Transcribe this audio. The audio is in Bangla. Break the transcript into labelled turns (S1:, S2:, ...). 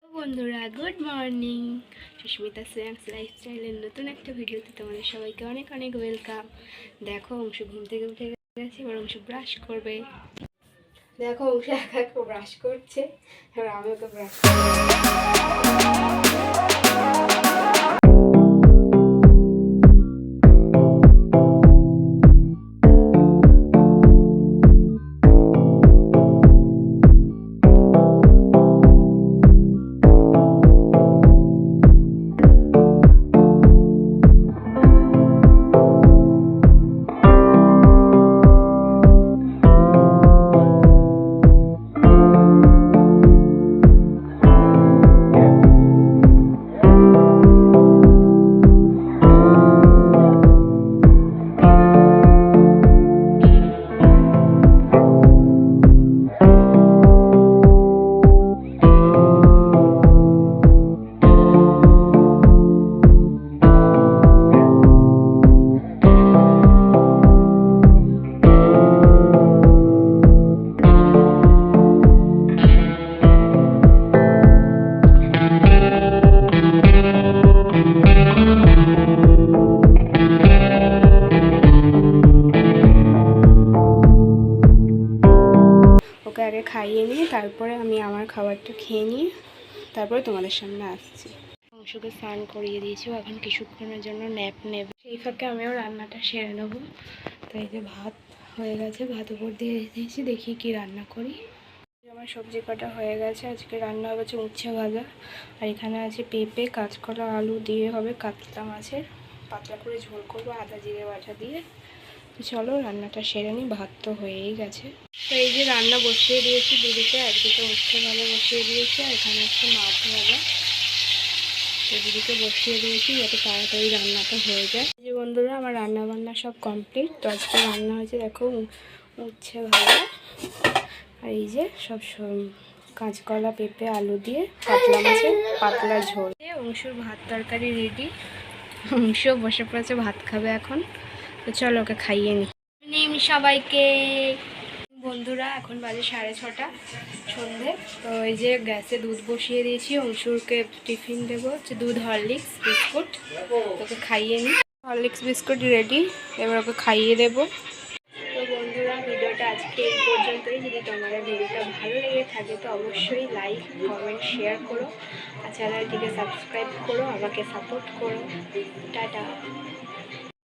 S1: বন্ধুরা গুড মর্নিং, সুস্মিতা শ্রেয়াংস লাইফস্টাইলের নতুন একটা ভিডিওতে তোমাদের সবাইকে অনেক অনেক ওয়েলকাম। দেখো অংশ ঘুম থেকে উঠে গেছে, এবার অংশ ব্রাশ করবে। দেখো অংশ একা একা ব্রাশ করছে, এবার আমি ওকে ব্রাশ ওকে আগে খাইয়ে নিয়ে তারপরে আমি আমার খাবারটা খেয়ে নিয়ে তারপরে তোমাদের সামনে আসছি। অংশকে স্নান করিয়ে দিয়েছি, এখন কিছুক্ষণের জন্য ন্যাপ নেবে। সেই ফাঁকে আমিও রান্নাটা সেরে নেবো। তো এই যে ভাত হয়ে গেছে, ভাত উপর দিয়ে দিয়েছি, দেখি কি রান্না করি। আমার সবজি কাটা হয়ে গেছে, আজকে রান্না হচ্ছে উচ্ছে ভাজা, আর এখানে আছে পেঁপে, কাঁচকলা, আলু দিয়ে হবে কাতলা মাছের পাতলা করে ঝোল করবো আদা জিরে বাটা দিয়ে। চলো রান্নাটা সেরে নিই, ভাত তো হয়েই গেছে। তো এই যে রান্না বসিয়ে দিয়েছি দুদিকে, একদিকে উচ্ছে ভাজা বসিয়ে দিয়েছি, আর এখানে হচ্ছে মাছ ভাজা, তো দুদিকে বসিয়ে দিয়েছি যাতে তাড়াতাড়ি রান্নাটা হয়ে যায়। এই যে বন্ধুরা আমার রান্না বান্না সব কমপ্লিট। তো আজকে রান্না হয়েছে দেখো উচ্ছে ভাজা, আর এই যে সব কাঁচকলা পেঁপে আলু দিয়ে পাতলা মাছের পাতলা ঝোল। অংশুর ভাত তরকারি রেডি, অংশ বসে পড়েছে ভাত খাবে এখন। তো চলো ওকে খাইয়ে নিই সবাইকে। বন্ধুরা এখন বাজে 6:30 সন্ধে। তো এই যে গ্যাসে দুধ বসিয়ে দিয়েছি, অংশুরকে টিফিন দেবো, হচ্ছে দুধ হরলিক্স বিস্কুট, ওকে খাইয়ে নিই। হরলিক্স বিস্কুট রেডি, এবার ওকে খাইয়ে দেবো। তো বন্ধুরা ভিডিওটা আজকে এই পর্যন্তই। যদি তোমাদের ভিডিওটা ভালো লেগে থাকে তো অবশ্যই লাইক কমেন্ট শেয়ার করো, আর চ্যানেলটিকে সাবস্ক্রাইব করো, আমাকে সাপোর্ট করো। টাটা।